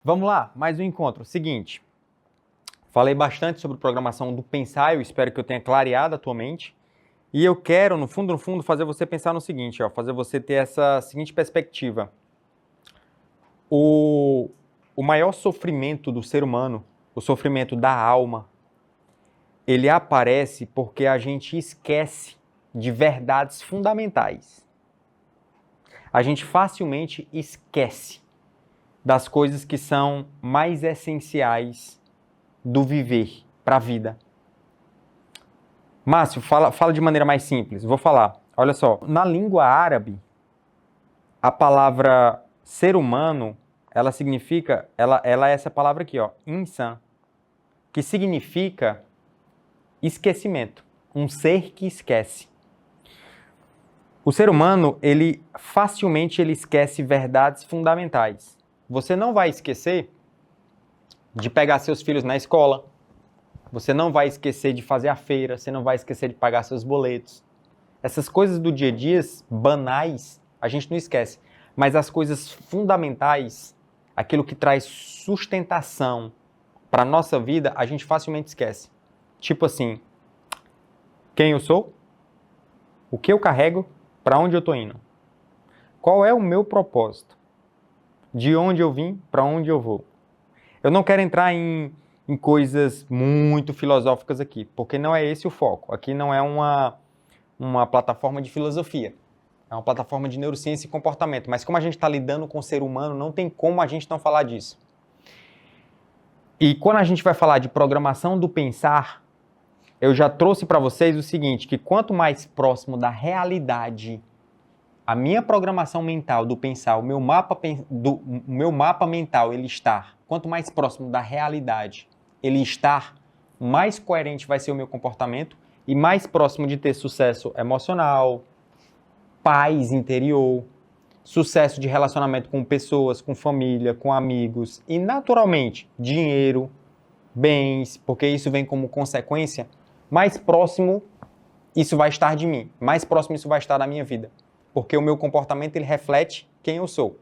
Vamos lá, mais um encontro. Seguinte, falei bastante sobre programação do pensar, eu espero que eu tenha clareado a tua mente. E eu quero, no fundo, fazer você pensar no seguinte, ó, fazer você ter essa seguinte perspectiva. O maior sofrimento do ser humano, o sofrimento da alma, ele aparece porque a gente esquece de verdades fundamentais. A gente facilmente esquece das coisas que são mais essenciais do viver para a vida. Márcio, fala de maneira mais simples. Vou falar. Olha só, na língua árabe, a palavra ser humano, ela significa, ela é essa palavra aqui, ó, insan, que significa esquecimento, um ser que esquece. O ser humano, ele facilmente esquece verdades fundamentais. Você não vai esquecer de pegar seus filhos na escola. Você não vai esquecer de fazer a feira, você não vai esquecer de pagar seus boletos. Essas coisas do dia a dia, banais, a gente não esquece. Mas as coisas fundamentais, aquilo que traz sustentação para a nossa vida, a gente facilmente esquece. Tipo assim, quem eu sou? O que eu carrego? Para onde eu estou indo? Qual é o meu propósito? De onde eu vim? Para onde eu vou? Eu não quero entrar em coisas muito filosóficas aqui, porque não é esse o foco. Aqui não é uma plataforma de filosofia, é uma plataforma de neurociência e comportamento. Mas como a gente está lidando com o ser humano, não tem como a gente não falar disso. E quando a gente vai falar de programação do pensar, eu já trouxe para vocês o seguinte, que quanto mais próximo da realidade a minha programação mental do pensar, o meu mapa mental ele estar, quanto mais próximo da realidade ele estar, mais coerente vai ser o meu comportamento e mais próximo de ter sucesso emocional, paz interior, sucesso de relacionamento com pessoas, com família, com amigos e, naturalmente, dinheiro, bens, porque isso vem como consequência, mais próximo isso vai estar de mim, mais próximo isso vai estar da minha vida. Porque o meu comportamento ele reflete quem eu sou.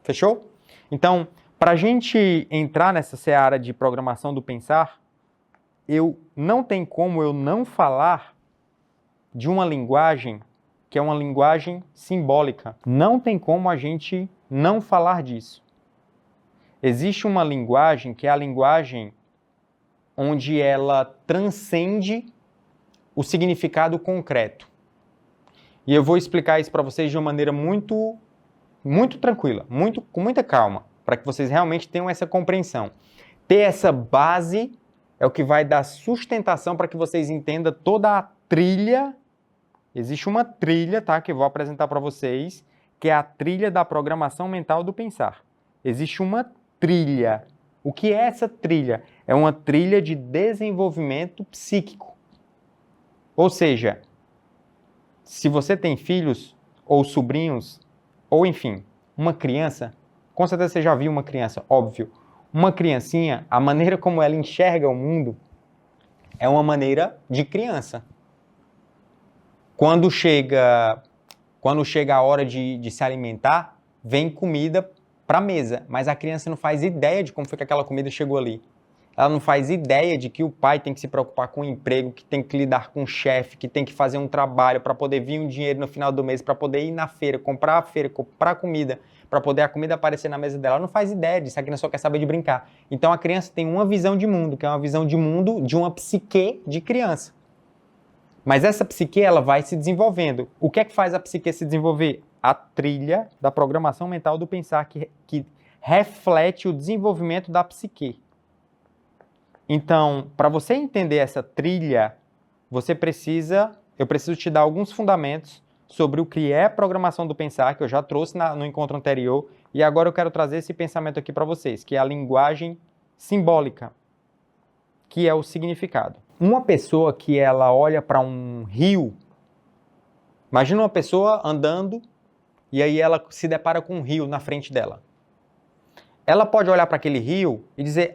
Fechou? Então, para a gente entrar nessa seara de programação do pensar, não tem como eu não falar de uma linguagem que é uma linguagem simbólica. Não tem como a gente não falar disso. Existe uma linguagem que é a linguagem onde ela transcende o significado concreto. E eu vou explicar isso para vocês de uma maneira muito tranquila, com muita calma, para que vocês realmente tenham essa compreensão. Ter essa base é o que vai dar sustentação para que vocês entendam toda a trilha. Existe uma trilha, tá, que eu vou apresentar para vocês, que é a trilha da programação mental do pensar. Existe uma trilha. O que é essa trilha? É uma trilha de desenvolvimento psíquico. Ou seja, se você tem filhos ou sobrinhos, ou enfim, uma criança, com certeza você já viu uma criança, óbvio. Uma criancinha, a maneira como ela enxerga o mundo é uma maneira de criança. Quando chega a hora de se alimentar, vem comida para a mesa, mas a criança não faz ideia de como foi que aquela comida chegou ali. Ela não faz ideia de que o pai tem que se preocupar com o emprego, que tem que lidar com o chefe, que tem que fazer um trabalho para poder vir um dinheiro no final do mês, para poder ir na feira, comprar comida, para poder a comida aparecer na mesa dela. Ela não faz ideia disso, a criança só quer saber de brincar. Então a criança tem uma visão de mundo, que é uma visão de mundo de uma psique de criança. Mas essa psique, ela vai se desenvolvendo. O que é que faz a psique se desenvolver? A trilha da programação mental do pensar, que reflete o desenvolvimento da psique. Então, para você entender essa trilha, eu preciso te dar alguns fundamentos sobre o que é programação do pensar, que eu já trouxe no encontro anterior, e agora eu quero trazer esse pensamento aqui para vocês, que é a linguagem simbólica, que é o significado. Uma pessoa que ela olha para um rio, imagina uma pessoa andando e aí ela se depara com um rio na frente dela. Ela pode olhar para aquele rio e dizer,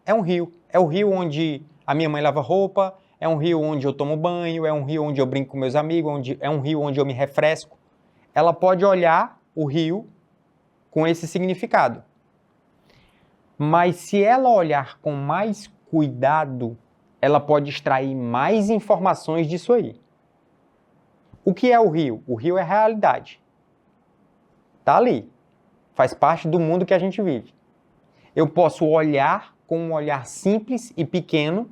é um rio. É o rio onde a minha mãe lava roupa, é um rio onde eu tomo banho, é um rio onde eu brinco com meus amigos, é um rio onde eu me refresco. Ela pode olhar o rio com esse significado. Mas se ela olhar com mais cuidado, ela pode extrair mais informações disso aí. O que é o rio? O rio é realidade. Tá ali. Faz parte do mundo que a gente vive. Eu posso olhar com um olhar simples e pequeno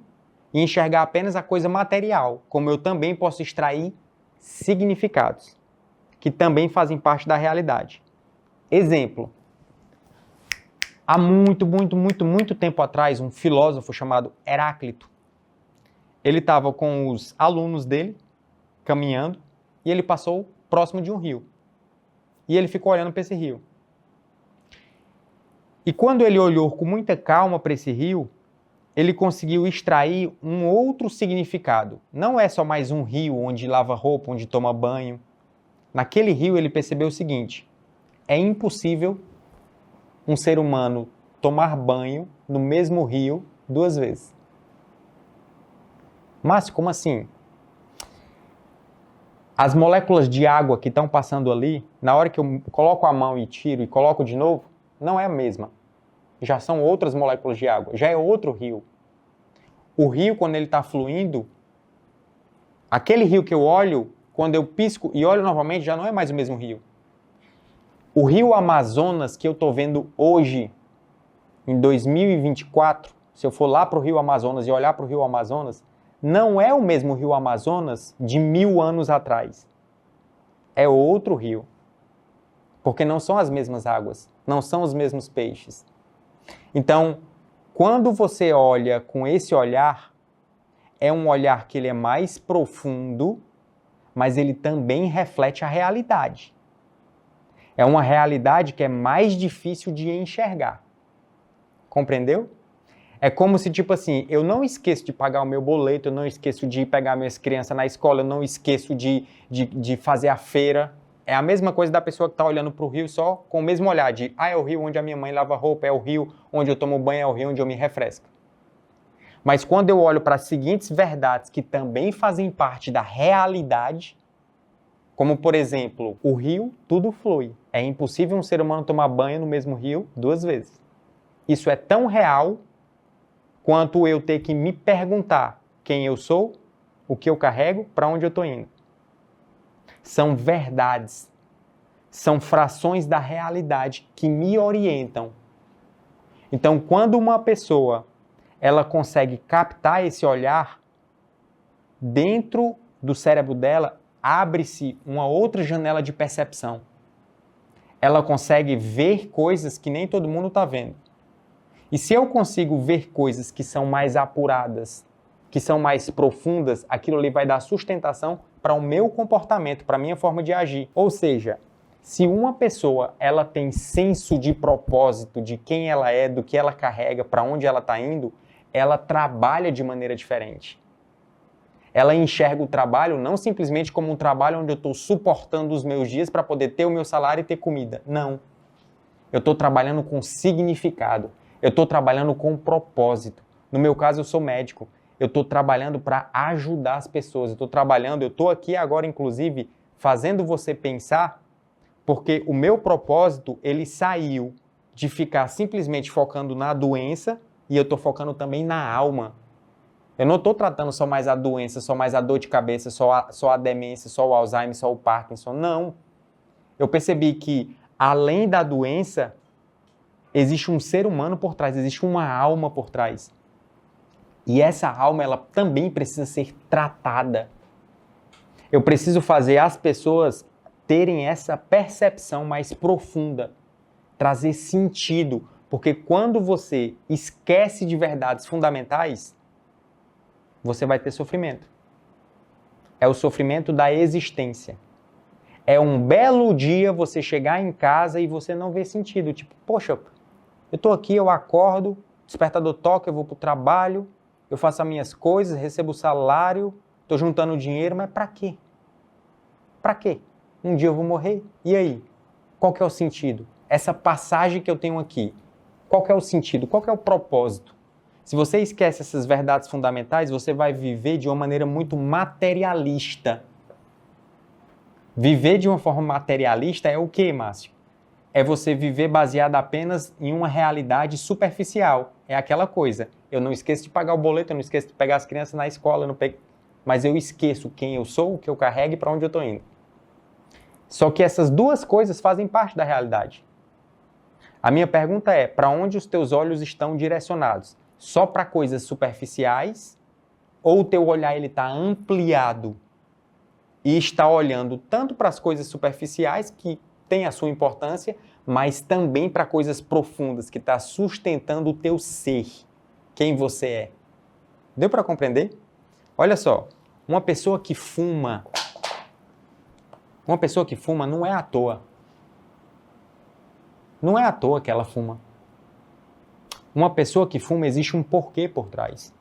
e enxergar apenas a coisa material, como eu também posso extrair significados, que também fazem parte da realidade. Exemplo. Há muito tempo atrás, um filósofo chamado Heráclito, ele estava com os alunos dele, caminhando, e ele passou próximo de um rio. E ele ficou olhando para esse rio. E quando ele olhou com muita calma para esse rio, ele conseguiu extrair um outro significado. Não é só mais um rio onde lava roupa, onde toma banho. Naquele rio ele percebeu o seguinte: é impossível um ser humano tomar banho no mesmo rio 2 vezes. Márcio, como assim? As moléculas de água que estão passando ali, na hora que eu coloco a mão e tiro e coloco de novo, não é a mesma. Já são outras moléculas de água, já é outro rio. O rio, quando ele está fluindo, aquele rio que eu olho, quando eu pisco e olho novamente, já não é mais o mesmo rio. O rio Amazonas que eu estou vendo hoje, em 2024, se eu for lá para o rio Amazonas e olhar para o rio Amazonas, não é o mesmo rio Amazonas de 1000 anos atrás. É outro rio. Porque não são as mesmas águas, não são os mesmos peixes. Então, quando você olha com esse olhar, é um olhar que ele é mais profundo, mas ele também reflete a realidade. É uma realidade que é mais difícil de enxergar. Compreendeu? É como se, tipo assim, eu não esqueço de pagar o meu boleto, eu não esqueço de pegar minhas crianças na escola, eu não esqueço de fazer a feira. É a mesma coisa da pessoa que está olhando para o rio só com o mesmo olhar de, é o rio onde a minha mãe lava roupa, é o rio onde eu tomo banho, é o rio onde eu me refresco. Mas quando eu olho para as seguintes verdades que também fazem parte da realidade, como, por exemplo, o rio, tudo flui. É impossível um ser humano tomar banho no mesmo rio 2 vezes. Isso é tão real quanto eu ter que me perguntar quem eu sou, o que eu carrego, para onde eu estou indo. São verdades, são frações da realidade que me orientam. Então, quando uma pessoa ela consegue captar esse olhar, dentro do cérebro dela abre-se uma outra janela de percepção. Ela consegue ver coisas que nem todo mundo está vendo. E se eu consigo ver coisas que são mais apuradas, que são mais profundas, aquilo ali vai dar sustentação para o meu comportamento, para a minha forma de agir. Ou seja, se uma pessoa ela tem senso de propósito de quem ela é, do que ela carrega, para onde ela está indo, ela trabalha de maneira diferente. Ela enxerga o trabalho não simplesmente como um trabalho onde eu estou suportando os meus dias para poder ter o meu salário e ter comida. Não. Eu estou trabalhando com significado. Eu estou trabalhando com propósito. No meu caso, eu sou médico. Eu estou trabalhando para ajudar as pessoas. Eu estou aqui agora, inclusive, fazendo você pensar, porque o meu propósito, ele saiu de ficar simplesmente focando na doença e eu estou focando também na alma. Eu não estou tratando só mais a doença, só mais a dor de cabeça, só a demência, só o Alzheimer, só o Parkinson. Não. Eu percebi que, além da doença, existe um ser humano por trás, existe uma alma por trás. E essa alma, ela também precisa ser tratada. Eu preciso fazer as pessoas terem essa percepção mais profunda, trazer sentido, porque quando você esquece de verdades fundamentais, você vai ter sofrimento. É o sofrimento da existência. É um belo dia você chegar em casa e você não ver sentido. Tipo, poxa, eu tô aqui, eu acordo, despertador toca, eu vou pro trabalho, eu faço as minhas coisas, recebo o salário, tô juntando dinheiro, mas pra quê? Pra quê? Um dia eu vou morrer, e aí? Qual que é o sentido? Essa passagem que eu tenho aqui, qual que é o sentido? Qual que é o propósito? Se você esquece essas verdades fundamentais, você vai viver de uma maneira muito materialista. Viver de uma forma materialista é o quê, Márcio? é você viver baseado apenas em uma realidade superficial. É aquela coisa, eu não esqueço de pagar o boleto, eu não esqueço de pegar as crianças na escola, mas eu esqueço quem eu sou, o que eu carrego e para onde eu estou indo. Só que essas duas coisas fazem parte da realidade. A minha pergunta é, para onde os teus olhos estão direcionados? Só para coisas superficiais? Ou o teu olhar está ampliado e está olhando tanto para as coisas superficiais, que têm a sua importância, mas também para coisas profundas, que está sustentando o teu ser, quem você é? Deu para compreender? Olha só, uma pessoa que fuma não é à toa. Não é à toa que ela fuma. Uma pessoa que fuma, existe um porquê por trás.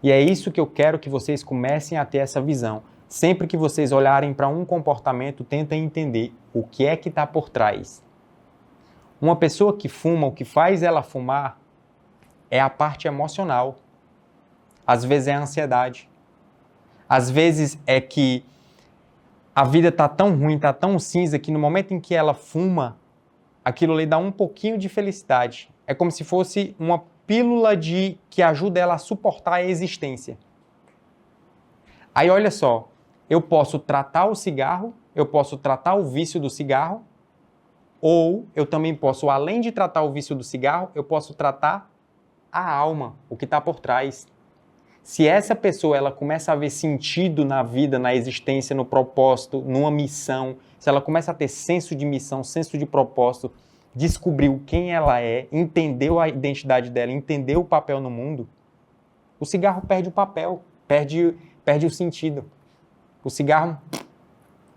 E é isso que eu quero que vocês comecem a ter essa visão. Sempre que vocês olharem para um comportamento, tentem entender o que é que está por trás. Uma pessoa que fuma, o que faz ela fumar é a parte emocional. Às vezes é a ansiedade. Às vezes é que a vida está tão ruim, está tão cinza, que no momento em que ela fuma, aquilo lhe dá um pouquinho de felicidade. É como se fosse uma pílula que ajuda ela a suportar a existência. Aí olha só, eu posso tratar o cigarro, eu posso tratar o vício do cigarro, ou eu também posso, além de tratar o vício do cigarro, eu posso tratar a alma, o que está por trás. Se essa pessoa ela começa a ver sentido na vida, na existência, no propósito, numa missão, se ela começa a ter senso de missão, senso de propósito, descobriu quem ela é, entendeu a identidade dela, entendeu o papel no mundo, o cigarro perde o papel, perde o sentido. O cigarro,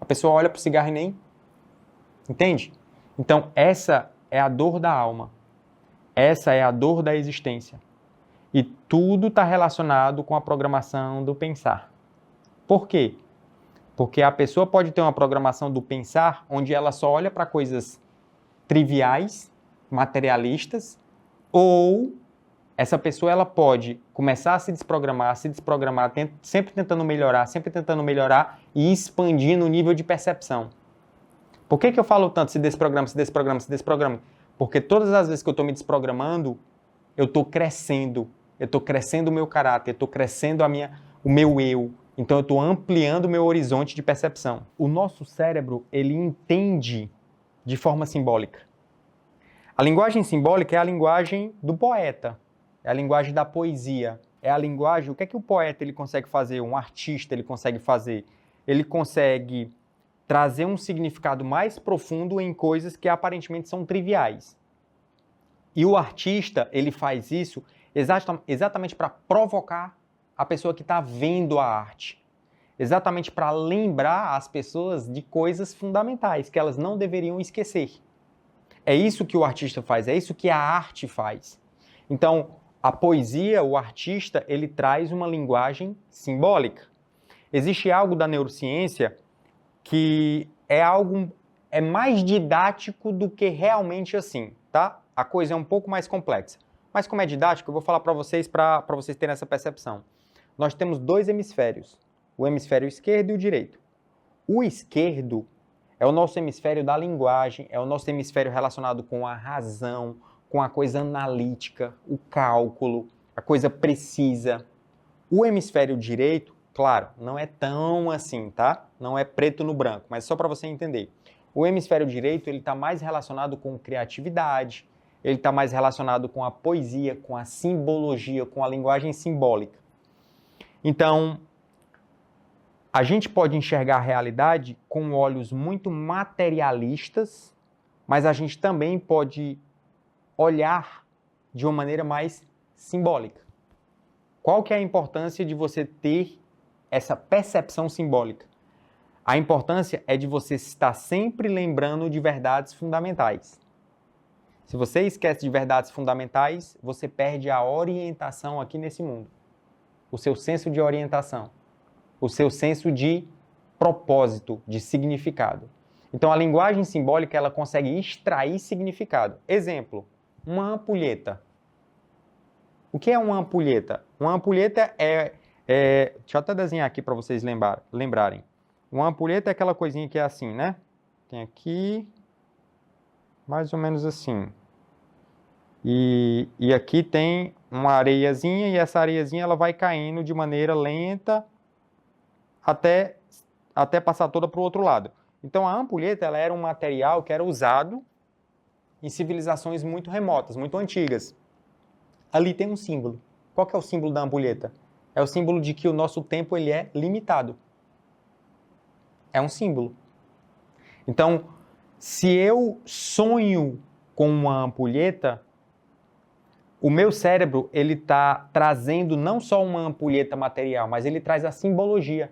a pessoa olha para o cigarro e nem... Entende? Então, essa é a dor da alma. Essa é a dor da existência. E tudo está relacionado com a programação do pensar. Por quê? Porque a pessoa pode ter uma programação do pensar onde ela só olha para coisas triviais, materialistas, ou essa pessoa ela pode começar a se desprogramar, sempre tentando melhorar e expandindo o nível de percepção. Por que eu falo tanto se desprograma? Porque todas as vezes que eu estou me desprogramando, eu estou crescendo o meu caráter, eu estou crescendo o meu eu, então eu estou ampliando o meu horizonte de percepção. O nosso cérebro, ele entende de forma simbólica. A linguagem simbólica é a linguagem do poeta, é a linguagem da poesia, é a linguagem... O que é que o poeta ele consegue fazer, um artista ele consegue fazer? Ele consegue trazer um significado mais profundo em coisas que aparentemente são triviais. E o artista, ele faz isso exatamente para provocar a pessoa que está vendo a arte. Exatamente para lembrar as pessoas de coisas fundamentais que elas não deveriam esquecer. É isso que o artista faz, é isso que a arte faz. Então, a poesia, o artista, ele traz uma linguagem simbólica. Existe algo da neurociência que é mais didático do que realmente assim, tá? A coisa é um pouco mais complexa. Mas como é didático, eu vou falar para vocês terem essa percepção. Nós temos dois hemisférios, o hemisfério esquerdo e o direito. O esquerdo é o nosso hemisfério da linguagem, é o nosso hemisfério relacionado com a razão, com a coisa analítica, o cálculo, a coisa precisa. O hemisfério direito, claro, não é tão assim, tá? Não é preto no branco, mas só para você entender. O hemisfério direito, ele está mais relacionado com criatividade, ele está mais relacionado com a poesia, com a simbologia, com a linguagem simbólica. Então, a gente pode enxergar a realidade com olhos muito materialistas, mas a gente também pode olhar de uma maneira mais simbólica. Qual que é a importância de você ter essa percepção simbólica? A importância é de você estar sempre lembrando de verdades fundamentais. Se você esquece de verdades fundamentais, você perde a orientação aqui nesse mundo. O seu senso de orientação. O seu senso de propósito, de significado. Então, a linguagem simbólica, ela consegue extrair significado. Exemplo, uma ampulheta. O que é uma ampulheta? Uma ampulheta deixa eu até desenhar aqui para vocês lembrarem. Uma ampulheta é aquela coisinha que é assim, né? Tem aqui. mais ou menos assim. E aqui tem uma areiazinha, e essa areiazinha ela vai caindo de maneira lenta até passar toda para o outro lado. Então a ampulheta ela era um material que era usado em civilizações muito remotas, muito antigas. Ali tem um símbolo. Qual que é o símbolo da ampulheta? É o símbolo de que o nosso tempo ele é limitado. É um símbolo. Então, se eu sonho com uma ampulheta, o meu cérebro ele está trazendo não só uma ampulheta material, mas ele traz a simbologia.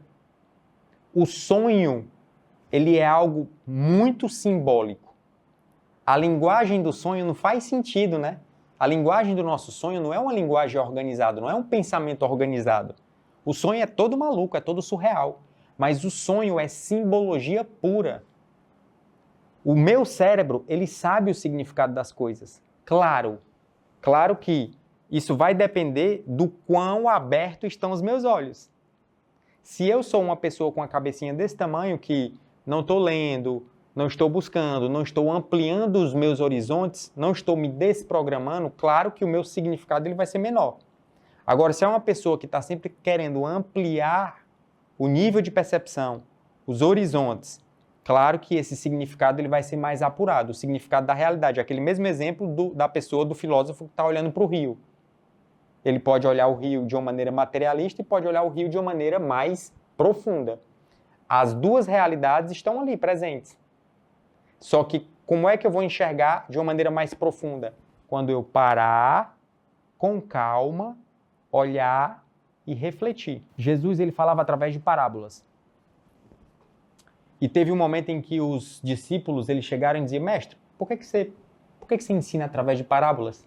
O sonho ele é algo muito simbólico. A linguagem do sonho não faz sentido, né? A linguagem do nosso sonho não é uma linguagem organizada, não é um pensamento organizado. O sonho é todo maluco, é todo surreal. Mas o sonho é simbologia pura. O meu cérebro, ele sabe o significado das coisas. Claro que isso vai depender do quão abertos estão os meus olhos. Se eu sou uma pessoa com a cabecinha desse tamanho que não estou lendo, não estou buscando, não estou ampliando os meus horizontes, não estou me desprogramando, claro que o meu significado ele vai ser menor. Agora, se é uma pessoa que está sempre querendo ampliar o nível de percepção, os horizontes, claro que esse significado ele vai ser mais apurado, o significado da realidade. Aquele mesmo exemplo da pessoa, do filósofo que está olhando para o rio. Ele pode olhar o rio de uma maneira materialista e pode olhar o rio de uma maneira mais profunda. As duas realidades estão ali presentes. Só que como é que eu vou enxergar de uma maneira mais profunda? Quando eu parar, com calma, olhar e refletir. Jesus ele falava através de parábolas. E teve um momento em que os discípulos eles chegaram e diziam: mestre, por que você ensina através de parábolas?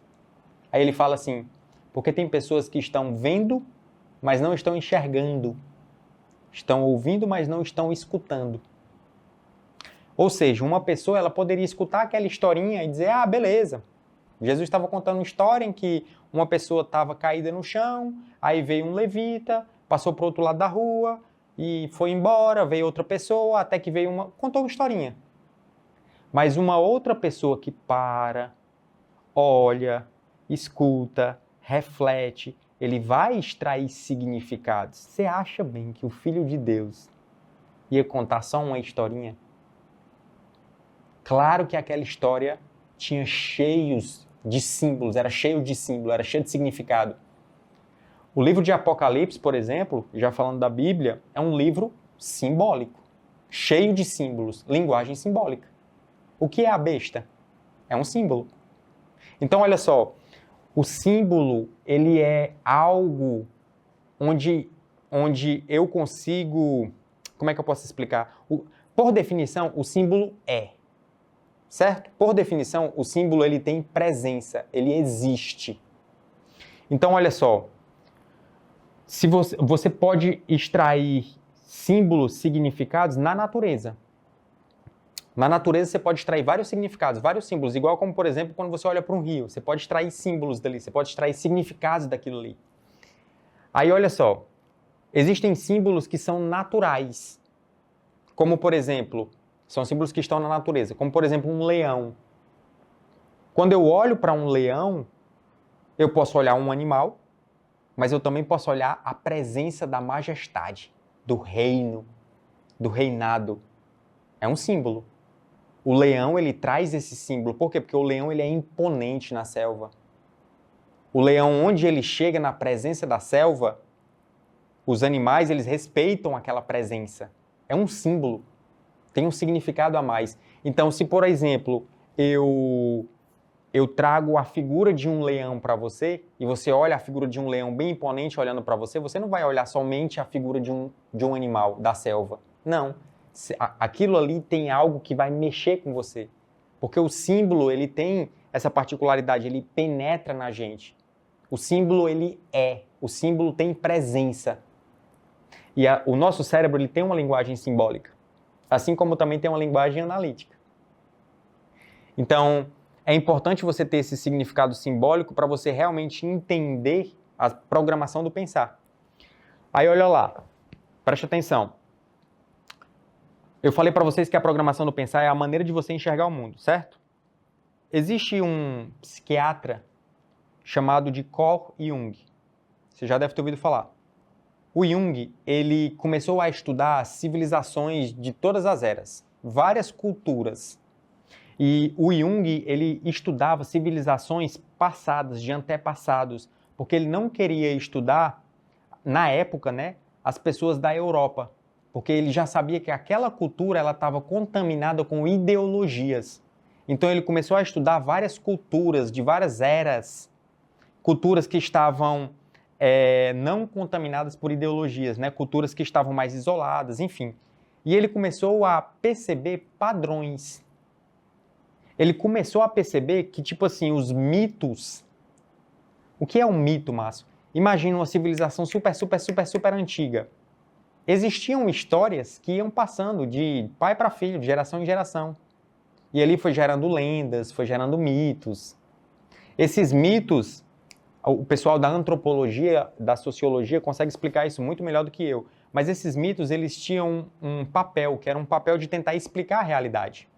Aí ele fala assim: porque tem pessoas que estão vendo, mas não estão enxergando. Estão ouvindo, mas não estão escutando. Ou seja, uma pessoa ela poderia escutar aquela historinha e dizer: ah, beleza. Jesus estava contando uma história em que uma pessoa estava caída no chão, aí veio um levita, passou para o outro lado da rua e foi embora, veio outra pessoa, até que veio contou uma historinha. Mas uma outra pessoa que para, olha, escuta, reflete, ele vai extrair significados. Você acha bem que o Filho de Deus ia contar só uma historinha? Claro que aquela história tinha cheios de símbolos, era cheio de símbolo, era cheio de significado. O livro de Apocalipse, por exemplo, já falando da Bíblia, é um livro simbólico, cheio de símbolos, linguagem simbólica. O que é a besta? É um símbolo. Então, olha só, o símbolo, ele é algo onde eu consigo... Como é que eu posso explicar? Por definição, o símbolo é. Certo? Por definição, o símbolo ele tem presença, ele existe. Então, olha só, se você pode extrair símbolos, significados na natureza. Na natureza você pode extrair vários significados, vários símbolos, igual como, por exemplo, quando você olha para um rio, você pode extrair símbolos dali, você pode extrair significados daquilo ali. Aí, olha só, existem símbolos que são naturais, como, por exemplo, são símbolos que estão na natureza, como, por exemplo, um leão. Quando eu olho para um leão, eu posso olhar um animal, mas eu também posso olhar a presença da majestade, do reino, do reinado. É um símbolo. O leão, ele traz esse símbolo. Por quê? Porque o leão, ele é imponente na selva. O leão, onde ele chega na presença da selva, os animais, eles respeitam aquela presença. É um símbolo. Tem um significado a mais. Então, se, por exemplo, eu trago a figura de um leão para você, e você olha a figura de um leão bem imponente olhando para você, você não vai olhar somente a figura de um animal da selva. Não. Aquilo ali tem algo que vai mexer com você. Porque o símbolo, ele tem essa particularidade, ele penetra na gente. O símbolo, ele é. O símbolo tem presença. E o nosso cérebro, ele tem uma linguagem simbólica. Assim como também tem uma linguagem analítica. Então, é importante você ter esse significado simbólico para você realmente entender a programação do pensar. Aí, olha lá. Preste atenção. Eu falei para vocês que a programação do pensar é a maneira de você enxergar o mundo, certo? Existe um psiquiatra chamado de Carl Jung. Você já deve ter ouvido falar. O Jung, ele começou a estudar civilizações de todas as eras, várias culturas. E o Jung, ele estudava civilizações passadas, de antepassados, porque ele não queria estudar, na época, né, as pessoas da Europa, porque ele já sabia que aquela cultura ela estava contaminada com ideologias. Então ele começou a estudar várias culturas, de várias eras, culturas que estavam não contaminadas por ideologias, né? Culturas que estavam mais isoladas, enfim. E ele começou a perceber padrões. Ele começou a perceber que, tipo assim, os mitos... O que é um mito, Márcio? Imagina uma civilização super antiga. Existiam histórias que iam passando de pai para filho, de geração em geração. E ali foi gerando lendas, foi gerando mitos. Esses mitos... O pessoal da antropologia, da sociologia, consegue explicar isso muito melhor do que eu. Mas esses mitos, eles tinham um papel, que era um papel de tentar explicar a realidade.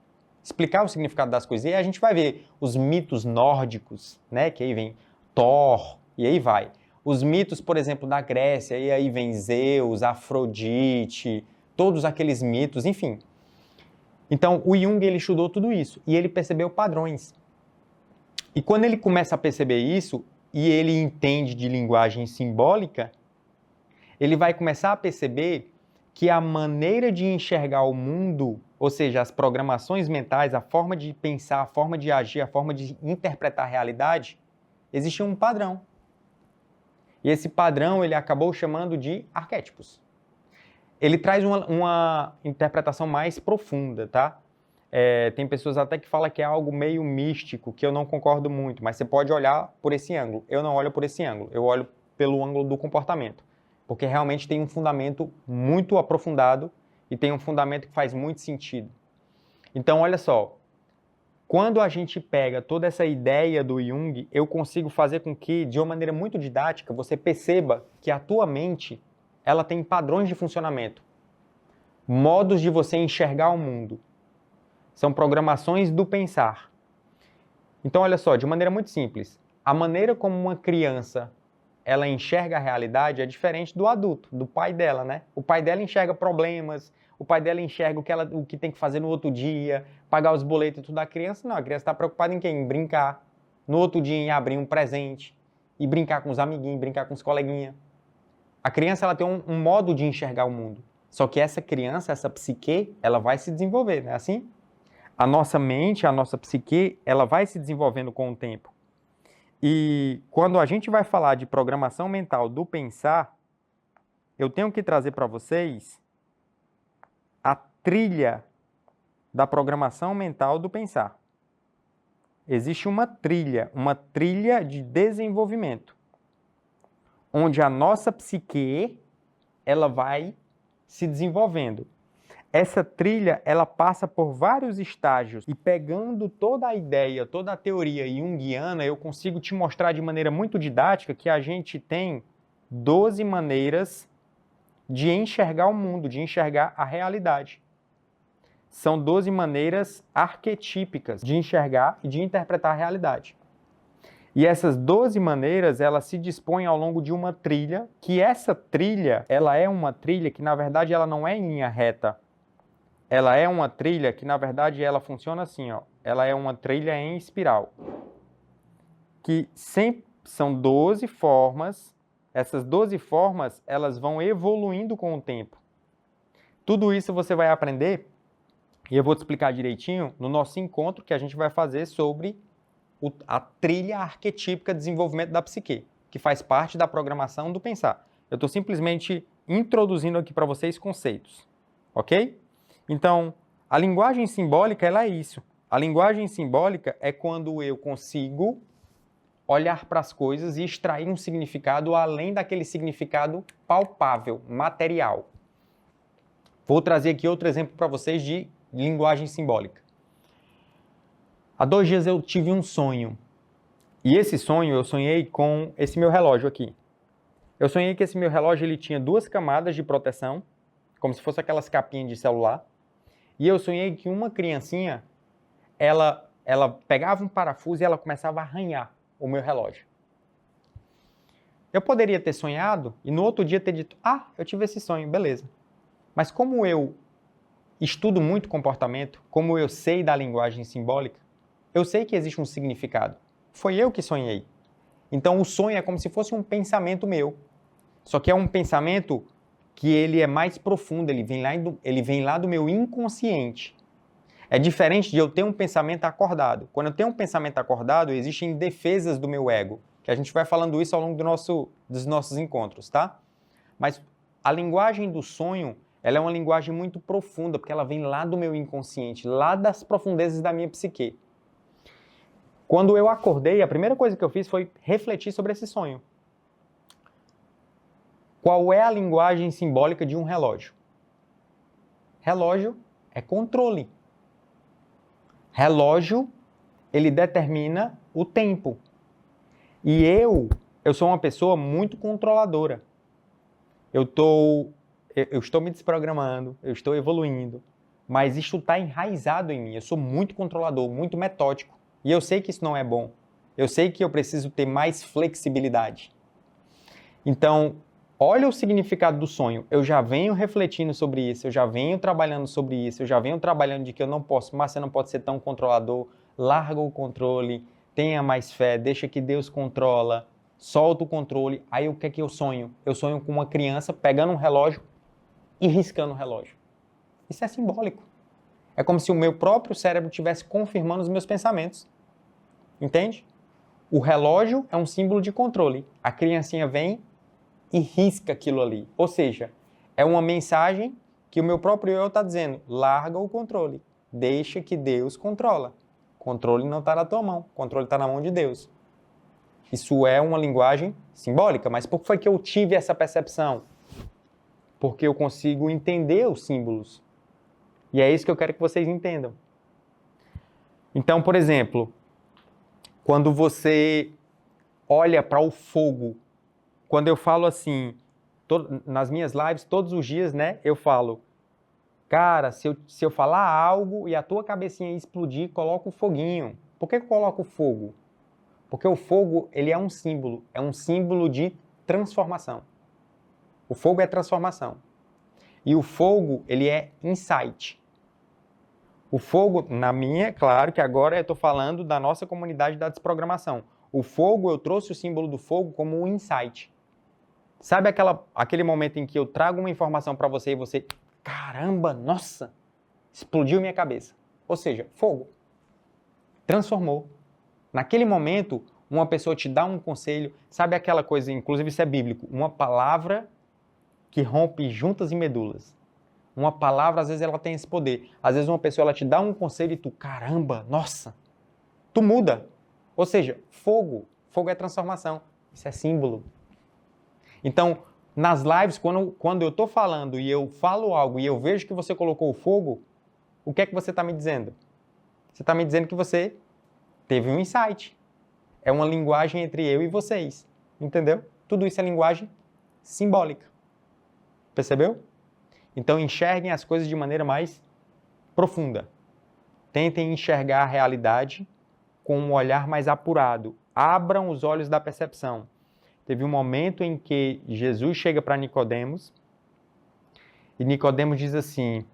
Explicar o significado das coisas. E aí a gente vai ver os mitos nórdicos, né? Que aí vem Thor, e aí vai. Os mitos, por exemplo, da Grécia, e aí vem Zeus, Afrodite, todos aqueles mitos, enfim. Então, o Jung, ele estudou tudo isso, e ele percebeu padrões. E quando ele começa a perceber isso, e ele entende de linguagem simbólica, ele vai começar a perceber que a maneira de enxergar o mundo, ou seja, as programações mentais, a forma de pensar, a forma de agir, a forma de interpretar a realidade, existia um padrão. E esse padrão ele acabou chamando de arquétipos. Ele traz uma interpretação mais profunda, tá? Tem pessoas até que falam que é algo meio místico, que eu não concordo muito, mas você pode olhar por esse ângulo. Eu não olho por esse ângulo, eu olho pelo ângulo do comportamento, porque realmente tem um fundamento muito aprofundado e tem um fundamento que faz muito sentido. Então, olha só, quando a gente pega toda essa ideia do Jung, eu consigo fazer com que, de uma maneira muito didática, você perceba que a tua mente, ela tem padrões de funcionamento, modos de você enxergar o mundo. São programações do pensar. Então, olha só, de maneira muito simples, a maneira como uma criança ela enxerga a realidade é diferente do adulto, do pai dela, né? O pai dela enxerga problemas, o pai dela enxerga o que tem que fazer no outro dia, pagar os boletos e tudo. A criança não, a criança está preocupada em quê? Em brincar. No outro dia em abrir um presente, e brincar com os amiguinhos, brincar com os coleguinhas. A criança ela tem um modo de enxergar o mundo. Só que essa criança, essa psique, ela vai se desenvolver, não é assim? A nossa mente, a nossa psique, ela vai se desenvolvendo com o tempo. E quando a gente vai falar de programação mental do pensar, eu tenho que trazer para vocês a trilha da programação mental do pensar. Existe uma trilha de desenvolvimento, onde a nossa psique, ela vai se desenvolvendo. Essa trilha, ela passa por vários estágios e pegando toda a ideia, toda a teoria junguiana, eu consigo te mostrar de maneira muito didática que a gente tem 12 maneiras de enxergar o mundo, de enxergar a realidade. São 12 maneiras arquetípicas de enxergar e de interpretar a realidade. E essas 12 maneiras, elas se dispõem ao longo de uma trilha, que essa trilha, ela é uma trilha que, na verdade, ela não é em linha reta. Ela é uma trilha que, na verdade, ela funciona assim, ó. Ela é uma trilha em espiral. Que sempre são 12 formas. Essas 12 formas, elas vão evoluindo com o tempo. Tudo isso você vai aprender, e eu vou te explicar direitinho, no nosso encontro que a gente vai fazer sobre a trilha arquetípica de desenvolvimento da psique, que faz parte da programação do pensar. Eu estou simplesmente introduzindo aqui para vocês conceitos, ok? Então, a linguagem simbólica, ela é isso. A linguagem simbólica é quando eu consigo olhar para as coisas e extrair um significado além daquele significado palpável, material. Vou trazer aqui outro exemplo para vocês de linguagem simbólica. Há 2 dias eu tive um sonho. E esse sonho eu sonhei com esse meu relógio aqui. Eu sonhei que esse meu relógio ele tinha 2 camadas de proteção, como se fosse aquelas capinhas de celular. E eu sonhei que uma criancinha, ela ela pegava um parafuso e ela começava a arranhar o meu relógio. Eu poderia ter sonhado e no outro dia ter dito, eu tive esse sonho, beleza. Mas como eu estudo muito comportamento, como eu sei da linguagem simbólica, eu sei que existe um significado. Foi eu que sonhei. Então o sonho é como se fosse um pensamento meu. Só que é um pensamento que ele é mais profundo, ele vem lá do meu inconsciente. É diferente de eu ter um pensamento acordado. Quando eu tenho um pensamento acordado, existem defesas do meu ego, que a gente vai falando isso ao longo dos nossos encontros, tá? Mas a linguagem do sonho, ela é uma linguagem muito profunda, porque ela vem lá do meu inconsciente, lá das profundezas da minha psique. Quando eu acordei, a primeira coisa que eu fiz foi refletir sobre esse sonho. Qual é a linguagem simbólica de um relógio? Relógio é controle. Relógio, ele determina o tempo. E eu sou uma pessoa muito controladora. Eu estou me desprogramando, eu estou evoluindo, mas isso está enraizado em mim. Eu sou muito controlador, muito metódico. E eu sei que isso não é bom. Eu sei que eu preciso ter mais flexibilidade. Então, olha o significado do sonho. Eu já venho refletindo sobre isso, eu já venho trabalhando sobre isso, eu já venho trabalhando de que eu não posso, mas você não pode ser tão controlador. Larga o controle, tenha mais fé, deixa que Deus controla, solta o controle. Aí o que é que eu sonho? Eu sonho com uma criança pegando um relógio e riscando o relógio. Isso é simbólico. É como se o meu próprio cérebro estivesse confirmando os meus pensamentos. Entende? O relógio é um símbolo de controle. A criancinha vem e risca aquilo ali. Ou seja, é uma mensagem que o meu próprio eu está dizendo, larga o controle, deixa que Deus controla. O controle não está na tua mão, o controle está na mão de Deus. Isso é uma linguagem simbólica, mas por que foi que eu tive essa percepção? Porque eu consigo entender os símbolos. E é isso que eu quero que vocês entendam. Então, por exemplo, quando você olha para o fogo, quando eu falo assim, nas minhas lives, todos os dias, né, eu falo, cara, se eu falar algo e a tua cabecinha explodir, coloca o foguinho. Por que eu coloco o fogo? Porque o fogo, ele é um símbolo de transformação. O fogo é transformação. E o fogo, ele é insight. O fogo, claro que agora eu estou falando da nossa comunidade da desprogramação. O fogo, eu trouxe o símbolo do fogo como um insight. Sabe aquele momento em que eu trago uma informação para você e você, caramba, nossa, explodiu minha cabeça. Ou seja, fogo. Transformou. Naquele momento, uma pessoa te dá um conselho, sabe aquela coisa, inclusive isso é bíblico, uma palavra que rompe juntas e medulas. Uma palavra, às vezes, ela tem esse poder. Às vezes uma pessoa ela te dá um conselho e tu, caramba, nossa, tu muda. Ou seja, fogo. Fogo é transformação. Isso é símbolo. Então, nas lives, quando eu estou falando e eu falo algo e eu vejo que você colocou o fogo, o que é que você está me dizendo? Você está me dizendo que você teve um insight. É uma linguagem entre eu e vocês. Entendeu? Tudo isso é linguagem simbólica. Percebeu? Então, enxerguem as coisas de maneira mais profunda. Tentem enxergar a realidade com um olhar mais apurado. Abram os olhos da percepção. Teve um momento em que Jesus chega para Nicodemos e Nicodemos diz assim,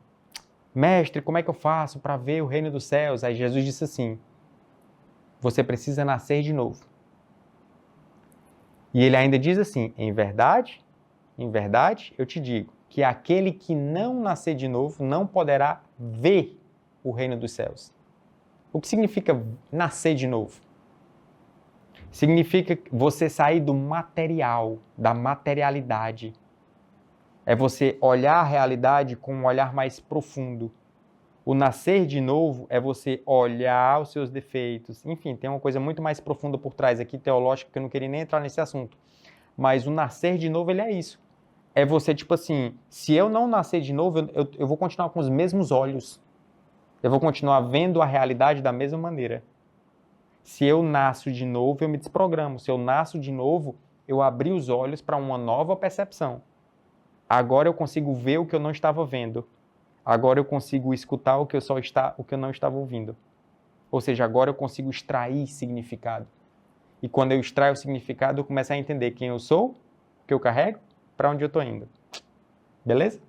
mestre, como é que eu faço para ver o reino dos céus? Aí Jesus disse assim, você precisa nascer de novo. E ele ainda diz assim, em verdade, eu te digo, que aquele que não nascer de novo não poderá ver o reino dos céus. O que significa nascer de novo? Significa você sair do material, da materialidade. É você olhar a realidade com um olhar mais profundo. O nascer de novo é você olhar os seus defeitos. Enfim, tem uma coisa muito mais profunda por trás aqui, teológica, que eu não queria nem entrar nesse assunto. Mas o nascer de novo, ele é isso. É você, tipo assim, se eu não nascer de novo, eu vou continuar com os mesmos olhos. Eu vou continuar vendo a realidade da mesma maneira. Se eu nasço de novo, eu me desprogramo. Se eu nasço de novo, eu abri os olhos para uma nova percepção. Agora eu consigo ver o que eu não estava vendo. Agora eu consigo escutar o que eu não estava ouvindo. Ou seja, agora eu consigo extrair significado. E quando eu extraio o significado, eu começo a entender quem eu sou, o que eu carrego, para onde eu estou indo. Beleza?